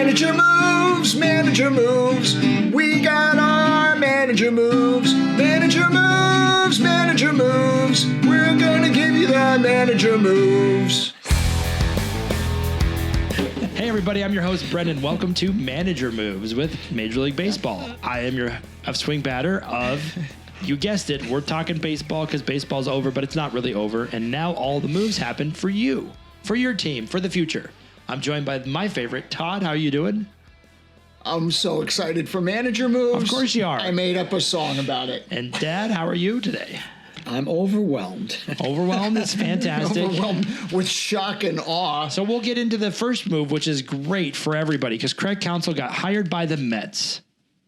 Manager moves, manager moves. We got our manager moves. Manager moves, manager moves. We're gonna give you the manager moves. Hey everybody, I'm your host Brendan. Welcome to Manager Moves with Major League Baseball. I am your SwingBadder of, you guessed it, we're talking baseball because baseball's over, but it's not really over. And now all the moves happen for you, for your team, for the future. I'm joined by my favorite, Todd. How are you doing? I'm so excited for manager moves. Of course you are. I made up a song about it. And Dad, how are you today? I'm overwhelmed. Overwhelmed is fantastic. Overwhelmed with shock and awe. So we'll get into the first move, which is great for everybody because Craig Counsell got hired by the Mets.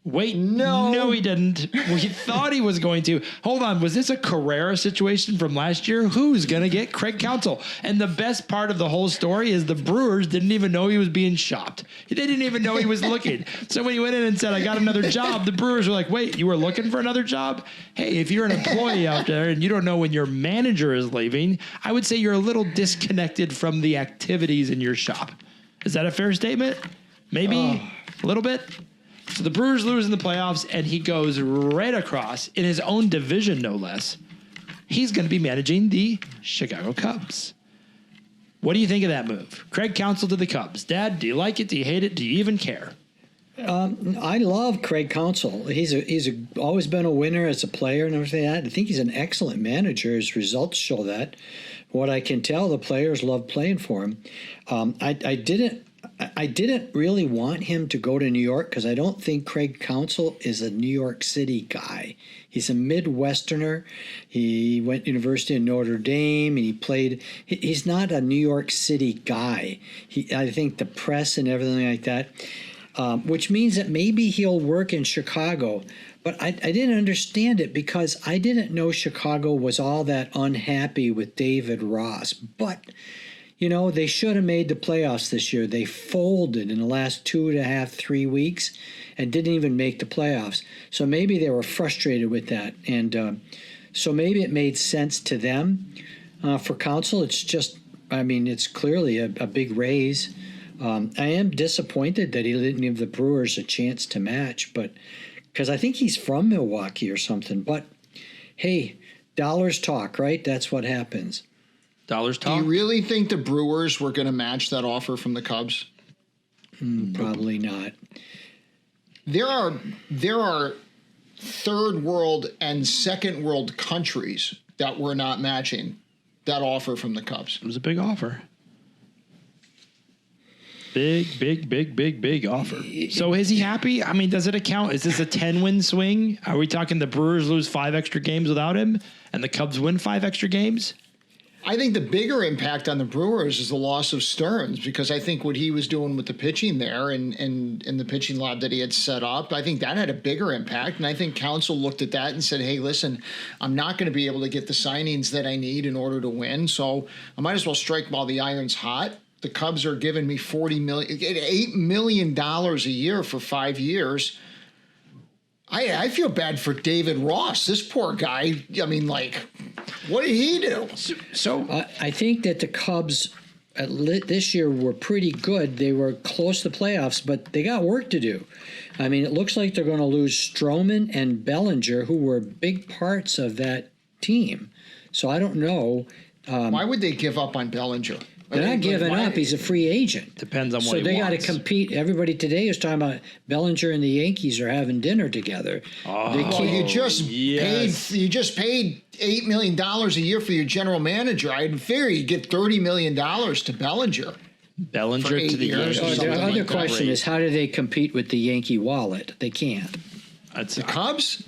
Wait, no, he didn't. Well, he thought he was going to. Hold on, was this a Carrera situation from last year? Who's going to get Craig Counsell? And the best part of the whole story is the Brewers didn't even know he was being shopped. They didn't even know he was looking. So when he went in and said, I got another job, the Brewers were like, wait, you were looking for another job? Hey, if you're an employee out there and you don't know when your manager is leaving, I would say you're a little disconnected from the activities in your shop. Is that a fair statement? Maybe a little bit? So the Brewers lose in the playoffs, and he goes right across in his own division, no less. He's going to be managing the Chicago Cubs. What do you think of that move? Craig Counsell to the Cubs. Dad, do you like it? Do you hate it? Do you even care? I love Craig Counsell. He's always been a winner as a player and everything like that. I think he's an excellent manager. His results show that. What I can tell, the players love playing for him. I didn't really want him to go to New York because I don't think Craig Counsell is a New York City guy. He's a Midwesterner. He went to University of Notre Dame and he played. He's not a New York City guy. I think the press and everything like that, which means that maybe he'll work in Chicago. But I didn't understand it because I didn't know Chicago was all that unhappy with David Ross. But you know, they should have made the playoffs this year. They folded in the last 2.5, 3 weeks and didn't even make the playoffs. So maybe they were frustrated with that. And so maybe it made sense to them. For Counsell, it's just, I mean, it's clearly a big raise. I am disappointed that he didn't give the Brewers a chance to match, but because I think he's from Milwaukee or something. But, hey, dollars talk, right? That's what happens. Dollars talk. Do you really think the Brewers were going to match that offer from the Cubs? Probably not. There are third world and second world countries that were not matching that offer from the Cubs. It was a big offer. Big offer. So is he happy? I mean, does it account? Is this a 10-win swing? Are we talking the Brewers lose 5 extra games without him and the Cubs win 5 extra games? I think the bigger impact on the Brewers is the loss of Stearns because I think what he was doing with the pitching there and the pitching lab that he had set up, I think that had a bigger impact. And I think Counsell looked at that and said, hey, listen, I'm not going to be able to get the signings that I need in order to win. So I might as well strike while the iron's hot. The Cubs are giving me $8 million a year for 5 years. I feel bad for David Ross. This poor guy. I mean, like, what did he do? So I think that the Cubs this year were pretty good. They were close to the playoffs, but they got work to do. I mean, it looks like they're going to lose Stroman and Bellinger, who were big parts of that team. So I don't know. Why would they give up on Bellinger? They're not giving up. He's a free agent. Depends on what so he they got to wants. compete. Everybody today is talking about Bellinger and the Yankees are having dinner together. Well, you just paid $8 million a year for your general manager. I'd figure you'd get $30 million to Bellinger. Bellinger to the years. Yankees. The other like question is, how do they compete with the Yankee wallet? They can't. The Cubs?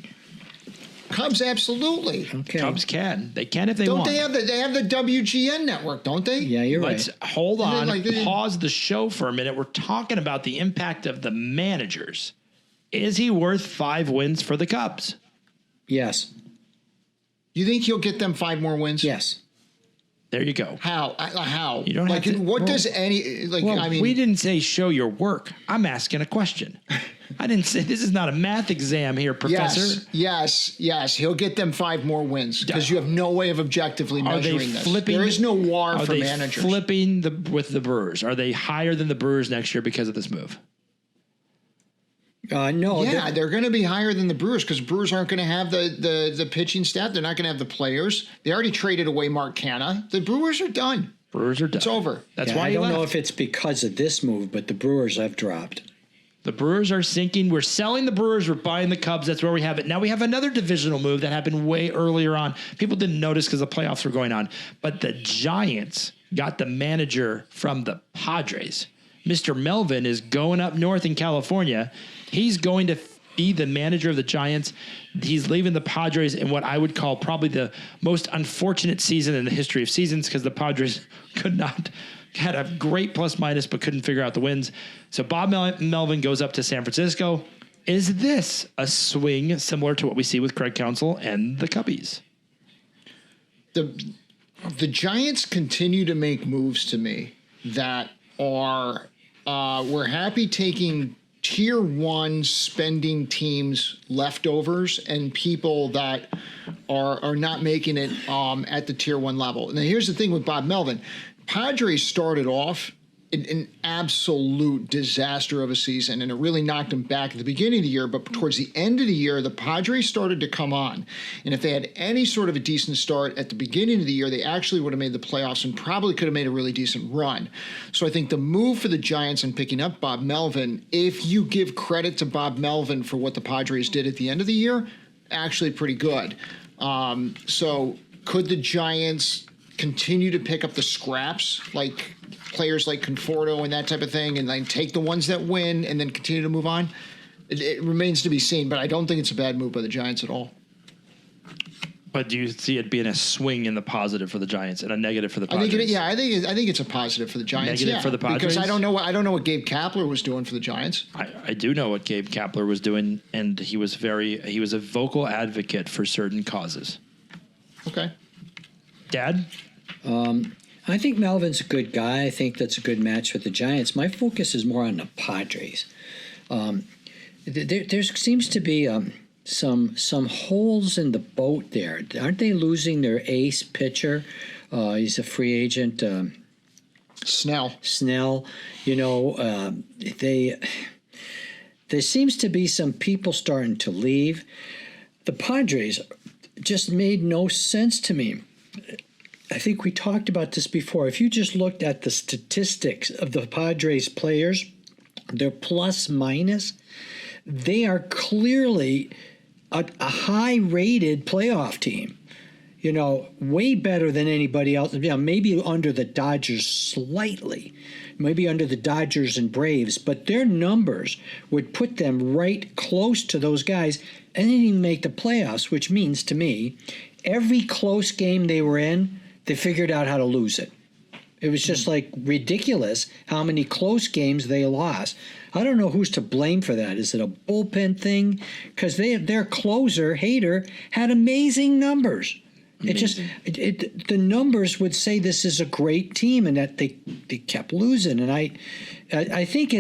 Cubs, absolutely. Okay. Cubs can. They can if they Don't want. they have the WGN network, don't they? Yeah, you're Let's right. hold on. Like Pause the show for a minute. We're talking about the impact of the managers. Is he worth 5 wins for the Cubs? Yes. You think he'll get them 5 more wins? Yes. There you go. How? You don't like, have to- what does any, like, Well, I mean. we didn't say show your work. I'm asking a question. I didn't say this is not a math exam here, Professor. Yes. He'll get them 5 more wins because you have no way of objectively Are they measuring this. flipping? There is no war Are for they managers. flipping with the Brewers? Are they higher than the Brewers next year because of this move? No. Yeah, they're going to be higher than the Brewers because Brewers aren't going to have the pitching staff. They're not going to have the players. They already traded away Mark Canha. The Brewers are done. It's over. That's why I he don't left. know if it's because of this move, but the Brewers have dropped. The Brewers are sinking. We're selling the Brewers. We're buying the Cubs. That's where we have it. Now we have another divisional move that happened way earlier on. People didn't notice because the playoffs were going on. But the Giants got the manager from the Padres. Mr. Melvin is going up north in California. He's going to be the manager of the Giants. He's leaving the Padres in what I would call probably the most unfortunate season in the history of seasons because the Padres had a great plus minus, but couldn't figure out the wins. So Bob Melvin goes up to San Francisco. Is this a swing similar to what we see with Craig Counsell and the Cubbies? The Giants continue to make moves to me that are we're happy taking tier one spending teams leftovers and people that are not making it at the tier one level. Now here's the thing with Bob Melvin. Padres started off an absolute disaster of a season, and it really knocked them back at the beginning of the year. But towards the end of the year, the Padres started to come on. And if they had any sort of a decent start at the beginning of the year, they actually would have made the playoffs and probably could have made a really decent run. So I think the move for the Giants in picking up Bob Melvin, if you give credit to Bob Melvin for what the Padres did at the end of the year, actually pretty good. So could the Giants continue to pick up the scraps, like players like Conforto and that type of thing, and then take the ones that win and then continue to move on? It remains to be seen, but I don't think it's a bad move by the Giants at all. But do you see it being a swing in the positive for the Giants and a negative for the Padres? I think it's a positive for the Giants. Negative for the Padres? Because I don't know what Gabe Kapler was doing for the Giants. I do know what Gabe Kapler was doing, and he was a vocal advocate for certain causes. Okay. Dad? I think Melvin's a good guy. I think that's a good match with the Giants. My focus is more on the Padres. There seems to be some holes in the boat there. Aren't they losing their ace pitcher? He's a free agent. Snell. You know, there seems to be some people starting to leave. The Padres just made no sense to me. I think we talked about this before. If you just looked at the statistics of the Padres players, their plus minus, they are clearly a high-rated playoff team. You know, way better than anybody else. You know, maybe under the Dodgers slightly, maybe under the Dodgers and Braves, but their numbers would put them right close to those guys, and they didn't even make the playoffs, which means to me, every close game they were in, they figured out how to lose it. It was just like ridiculous how many close games they lost. I don't know who's to blame for that. Is it a bullpen thing? Because their closer, Hader, had amazing numbers. The numbers would say this is a great team and that they kept losing. And I think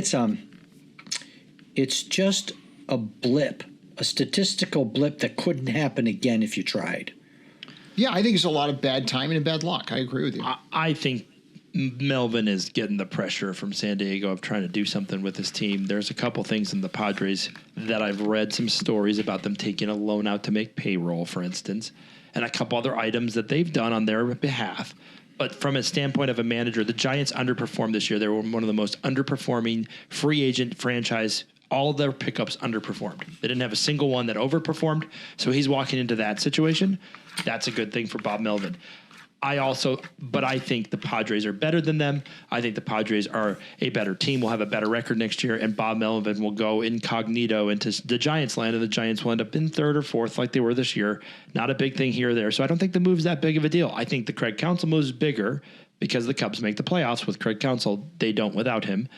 it's just a blip, a statistical blip that couldn't happen again if you tried. Yeah, I think it's a lot of bad timing and bad luck. I agree with you. I think Melvin is getting the pressure from San Diego of trying to do something with his team. There's a couple things in the Padres that I've read some stories about them taking a loan out to make payroll, for instance, and a couple other items that they've done on their behalf. But from a standpoint of a manager, the Giants underperformed this year. They were one of the most underperforming free agent franchise. All of their pickups underperformed. They didn't have a single one that overperformed. So he's walking into that situation. That's a good thing for Bob Melvin. But I think the Padres are better than them. I think the Padres are a better team, will have a better record next year, and Bob Melvin will go incognito into the Giants' land, and the Giants will end up in third or fourth like they were this year. Not a big thing here or there. So I don't think the move's that big of a deal. I think the Craig Counsell move is bigger because the Cubs make the playoffs with Craig Counsell. They don't without him.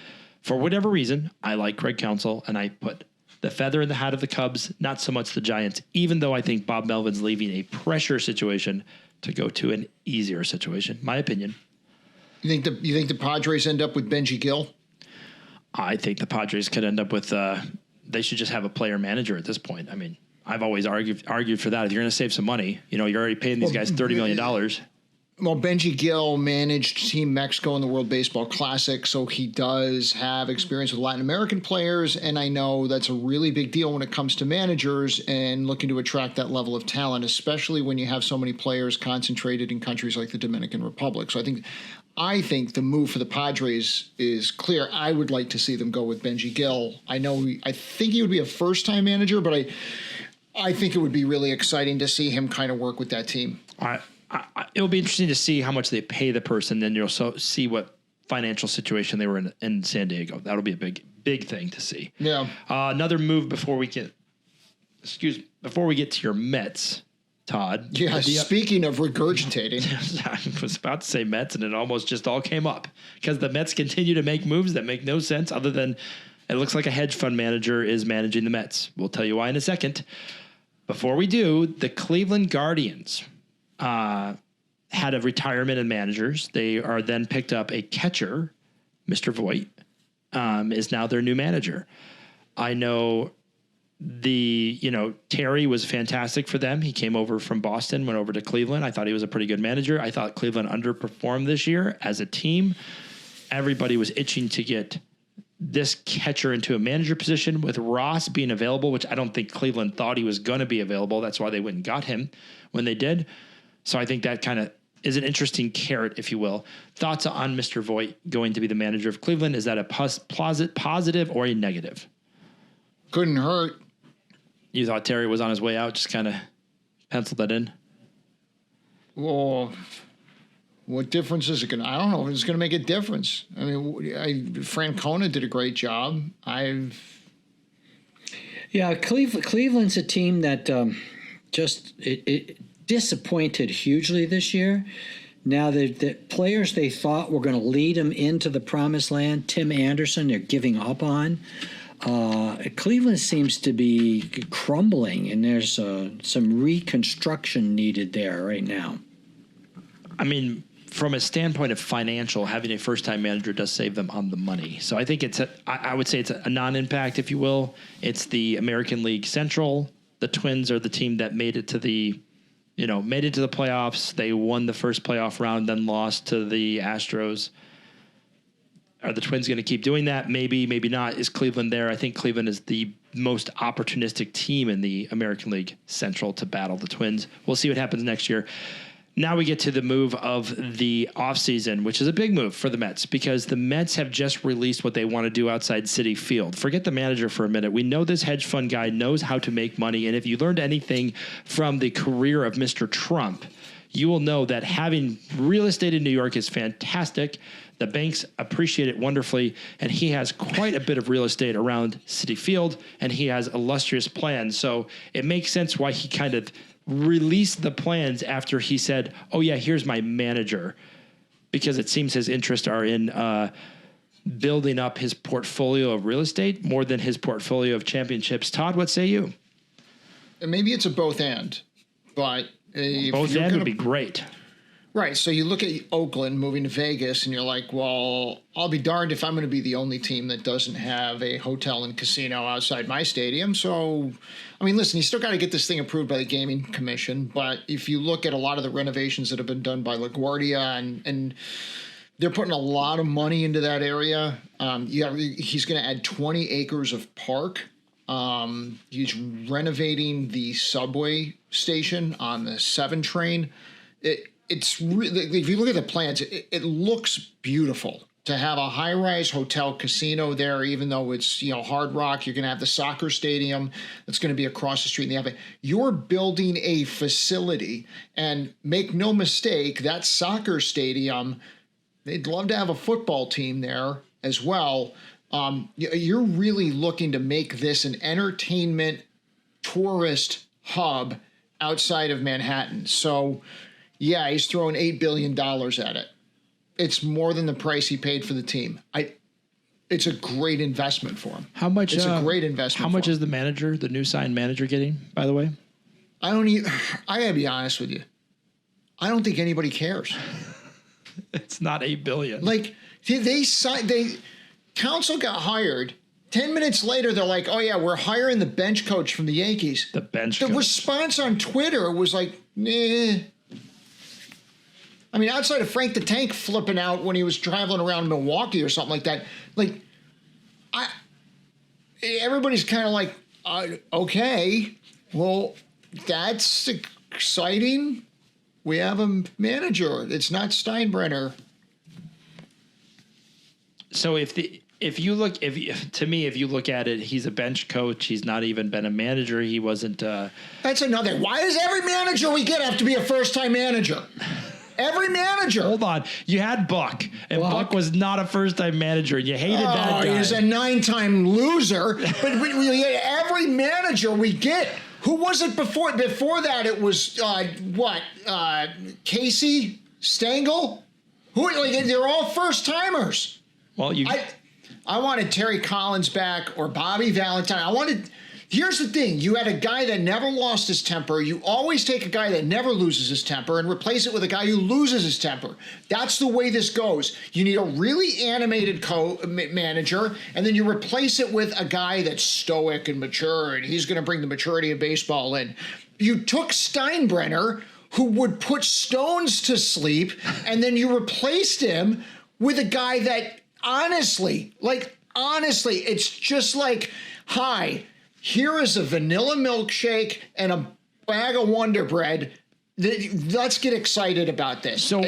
For whatever reason, I like Craig Counsell, and I put the feather in the hat of the Cubs, not so much the Giants, even though I think Bob Melvin's leaving a pressure situation to go to an easier situation. My opinion. You think the Padres end up with Benji Gill? I think the Padres could end up with they should just have a player manager at this point. I mean, I've always argued for that. If you're going to save some money, you're already paying these guys $30 million. Well, Benji Gill managed Team Mexico in the World Baseball Classic, so he does have experience with Latin American players, and I know that's a really big deal when it comes to managers and looking to attract that level of talent, especially when you have so many players concentrated in countries like the Dominican Republic. So I think the move for the Padres is clear. I would like to see them go with Benji Gill. I think he would be a first-time manager, but I think it would be really exciting to see him kind of work with that team. It'll be interesting to see how much they pay the person. Then you'll see what financial situation they were in San Diego. That'll be a big thing to see. Yeah. Another move before we get to your Mets, Todd. Yeah. Speaking of regurgitating, I was about to say Mets, and it almost just all came up because the Mets continue to make moves that make no sense other than it looks like a hedge fund manager is managing the Mets. We'll tell you why in a second. Before we do, the Cleveland Guardians had a retirement in managers. They are then picked up a catcher, Mr. Voigt, is now their new manager. I know Terry was fantastic for them. He came over from Boston, went over to Cleveland. I thought he was a pretty good manager. I thought Cleveland underperformed this year as a team. Everybody was itching to get this catcher into a manager position with Ross being available, which I don't think Cleveland thought he was going to be available. That's why they went and got him when they did. So I think that kind of is an interesting carrot, if you will. Thoughts on Mr. Voigt going to be the manager of Cleveland? Is that a positive or a negative? Couldn't hurt. You thought Terry was on his way out, just kind of penciled that in? Well, what difference is it going to? I don't know if it's going to make a difference. I mean, Francona did a great job. Cleveland's a team that it disappointed hugely this year. Now the players they thought were going to lead them into the promised land, Tim Anderson, they're giving up on. Cleveland seems to be crumbling, and there's some reconstruction needed there right now. I mean, from a standpoint of financial, having a first-time manager does save them on the money. So I think I would say it's a non-impact, if you will. It's the American League Central. The Twins are the team that made it to the playoffs. They won the first playoff round, then lost to the Astros. Are the Twins going to keep doing that? Maybe, maybe not. Is Cleveland there? I think Cleveland is the most opportunistic team in the American League Central to battle the Twins. We'll see what happens next year. Now we get to the move of the offseason, which is a big move for the Mets because the Mets have just released what they want to do outside Citi Field. Forget the manager for a minute. We know this hedge fund guy knows how to make money, and if you learned anything from the career of Mr. Trump, you will know that having real estate in New York is fantastic. The banks appreciate it wonderfully, and he has quite a bit of real estate around Citi Field, and he has illustrious plans. So it makes sense why he kind of released the plans after he said, oh, yeah, here's my manager, because it seems his interests are in building up his portfolio of real estate more than his portfolio of championships. Todd, what say you? Maybe it's a both and, but both and would be great. Right. So you look at Oakland moving to Vegas and you're like, well, I'll be darned if I'm going to be the only team that doesn't have a hotel and casino outside my stadium. So, I mean, listen, you still got to get this thing approved by the Gaming Commission. But if you look at a lot of the renovations that have been done by LaGuardia and they're putting a lot of money into that area. He's going to add 20 acres of park. He's renovating the subway station on the 7 train. It's really, if you look at the plans, it looks beautiful to have a high-rise hotel casino there, even though it's, Hard Rock. You're going to have the soccer stadium that's going to be across the street. You're building a facility, and make no mistake, that soccer stadium, they'd love to have a football team there as well. You're really looking to make this an entertainment tourist hub outside of Manhattan. So, yeah, he's throwing $8 billion at it. It's more than the price he paid for the team. It's a great investment for him. How much? It's a great investment. How much is the new signed manager, getting? By the way, I gotta be honest with you. I don't think anybody cares. It's not $8 billion. Like Counsell got hired. 10 minutes later, they're like, "Oh yeah, we're hiring the bench coach from the Yankees." The bench. The coach. response on Twitter was like, "Nah." I mean, outside of Frank the Tank flipping out when he was traveling around Milwaukee or something like that, like, everybody's kind of like, okay, well, that's exciting. We have a manager. It's not Steinbrenner. So if you look at it, he's a bench coach. He's not even been a manager. He wasn't. That's another. Why does every manager we get have to be a first-time manager? Every manager. Hold on. You had Buck, and Buck was not a first-time manager. You hated that guy. He's a 9-time loser. But every manager we get. Who was it before? Before that, it was Casey Stengel. They're all first-timers. Well, I wanted Terry Collins back or Bobby Valentine. Here's the thing. You had a guy that never lost his temper. You always take a guy that never loses his temper and replace it with a guy who loses his temper. That's the way this goes. You need a really animated manager, and then you replace it with a guy that's stoic and mature, and he's going to bring the maturity of baseball in. You took Steinbrenner, who would put stones to sleep, and then you replaced him with a guy that honestly, it's just like, hi, here is a vanilla milkshake and a bag of Wonder Bread. Let's get excited about this. So,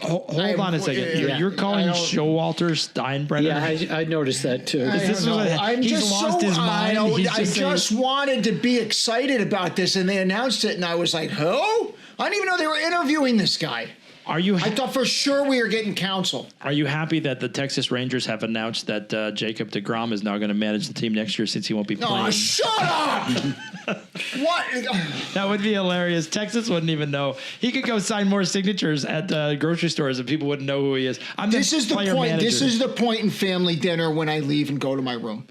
hold on a second. You're calling Showalter Steinbrenner? Yeah, I noticed that too. He's lost his mind. I just wanted to be excited about this, and they announced it, and I was like, who? I didn't even know they were interviewing this guy. I thought for sure we were getting Counsell. Are you happy that the Texas Rangers have announced that Jacob deGrom is now going to manage the team next year since he won't be playing? Oh, shut up! What? That would be hilarious. Texas wouldn't even know. He could go sign more signatures at grocery stores and people wouldn't know who he is. This is the point. Manager. This is the point in family dinner when I leave and go to my room.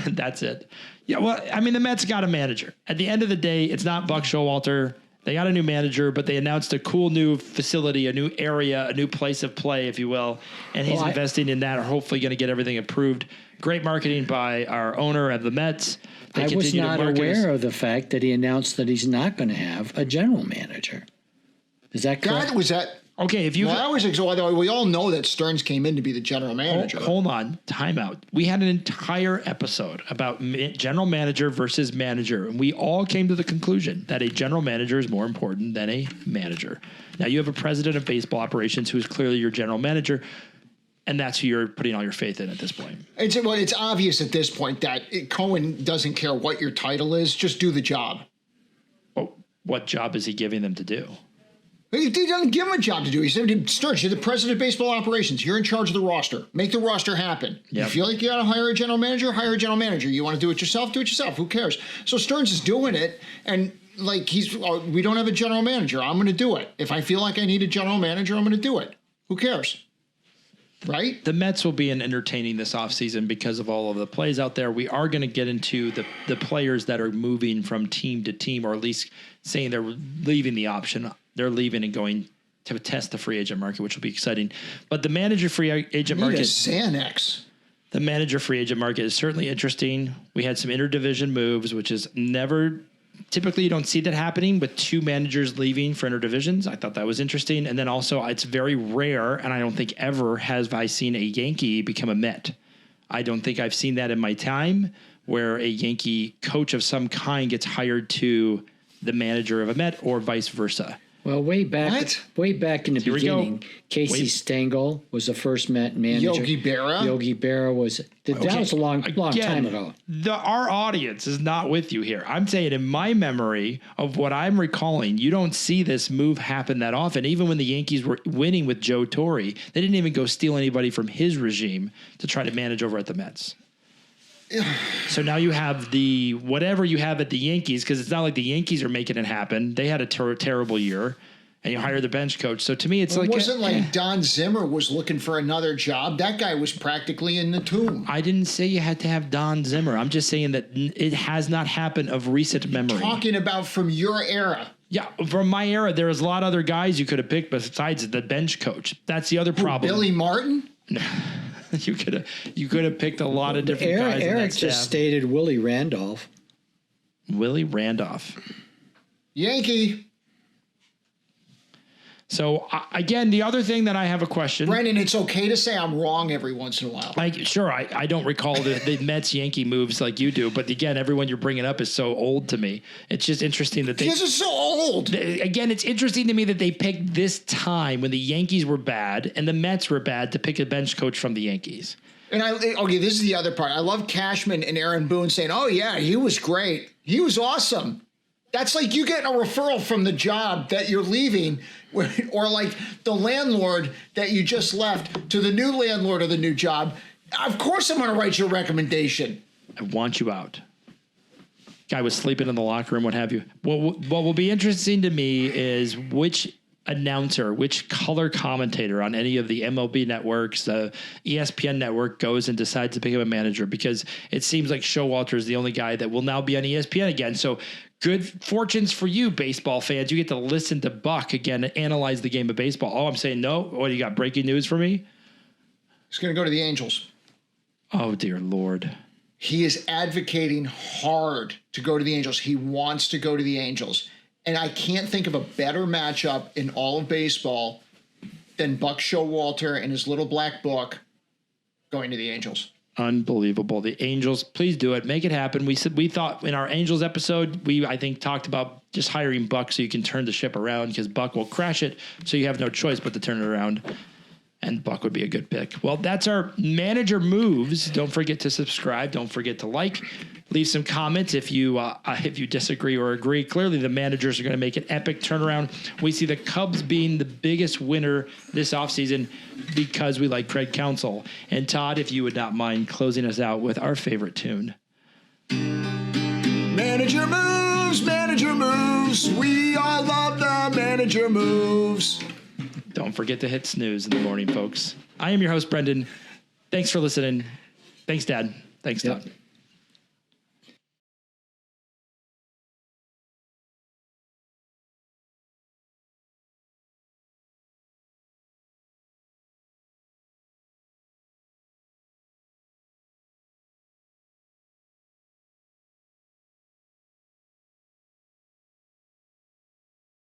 That's it. Yeah, well, I mean, the Mets got a manager. At the end of the day, it's not Buck Showalter. They got a new manager, but they announced a cool new facility, a new area, a new place of play, if you will. And he's investing in that, or hopefully going to get everything approved. Great marketing by our owner of the Mets. I was not aware of the fact that he announced that he's not going to have a general manager. Is that correct? God, was that... Okay, if you... we all know that Stearns came in to be the general manager. Hold on. Time out. We had an entire episode about general manager versus manager, and we all came to the conclusion that a general manager is more important than a manager. Now, you have a president of baseball operations who is clearly your general manager, and that's who you're putting all your faith in at this point. It's obvious at this point that Cohen doesn't care what your title is. Just do the job. Well, what job is he giving them to do? He doesn't give him a job to do. He said, Stearns, you're the president of baseball operations. You're in charge of the roster. Make the roster happen. Yep. You feel like you got to hire a general manager? Hire a general manager. You want to do it yourself? Do it yourself. Who cares? So Stearns is doing it, and we don't have a general manager. I'm going to do it. If I feel like I need a general manager, I'm going to do it. Who cares? Right? The Mets will be entertaining this offseason because of all of the plays out there. We are going to get into the players that are moving from team to team, or at least saying they're leaving the option. They're leaving and going to test the free agent market, which will be exciting. But the manager free agent market, Xanax. The manager free agent market is certainly interesting. We had some interdivision moves, which is never typically you don't see that happening with two managers leaving for interdivisions. I thought that was interesting. And then also it's very rare, and I don't think ever have I seen a Yankee become a Met. I don't think I've seen that in my time where a Yankee coach of some kind gets hired to the manager of a Met or vice versa. Well, way back in the beginning, Casey Stengel was the first Met manager. Yogi Berra was. That was a long time ago. Our audience is not with you here. I'm saying in my memory of what I'm recalling, you don't see this move happen that often. Even when the Yankees were winning with Joe Torre, they didn't even go steal anybody from his regime to try to manage over at the Mets. So now you have whatever you have at the Yankees, because it's not like the Yankees are making it happen. They had a terrible year, and you hire the bench coach. So to me, it wasn't like Don Zimmer was looking for another job. That guy was practically in the tomb. I didn't say you had to have Don Zimmer. I'm just saying that it has not happened of recent memory. Talking about from your era. Yeah, from my era, there was a lot of other guys you could have picked besides the bench coach. That's the other problem. Billy Martin? No. You could have picked a lot of different guys. Eric just stated Willie Randolph. Willie Randolph. Yankee. So again, the other thing that I have a question, Brendan, it's okay to say I'm wrong every once in a while. I don't recall the Mets Yankee moves like you do, but again, everyone you're bringing up is so old to me. It's just interesting that Because it's so old. Again, it's interesting to me that they picked this time when the Yankees were bad and the Mets were bad to pick a bench coach from the Yankees. And this is the other part. I love Cashman and Aaron Boone saying, "Oh yeah, he was great. He was awesome." That's like you getting a referral from the job that you're leaving, or like the landlord that you just left to the new landlord of the new job. Of course, I'm going to write your recommendation. I want you out. Guy was sleeping in the locker room, what have you. What will be interesting to me is which announcer, which color commentator on any of the MLB networks, the ESPN network goes and decides to pick up a manager, because it seems like Showalter is the only guy that will now be on ESPN again. So good fortunes for you, baseball fans. You get to listen to Buck again and analyze the game of baseball. Oh, I'm saying no. What, you got breaking news for me? He's going to go to the Angels. Oh, dear Lord. He is advocating hard to go to the Angels. He wants to go to the Angels. And I can't think of a better matchup in all of baseball than Buck Showalter and his little black book going to the Angels. Unbelievable. The Angels, please do it. Make it happen. We thought in our Angels episode, I think talked about just hiring Buck so you can turn the ship around, because Buck will crash it. So you have no choice but to turn it around. And Buck would be a good pick. Well, that's our manager moves. Don't forget to subscribe. Don't forget to like. Leave some comments if you disagree or agree. Clearly, the managers are going to make an epic turnaround. We see the Cubs being the biggest winner this offseason because we like Craig Counsell. And Todd, if you would not mind closing us out with our favorite tune. Manager moves, manager moves. We all love the manager moves. Don't forget to hit snooze in the morning, folks. I am your host, Brendan. Thanks for listening. Thanks, Dad. Thanks, Todd.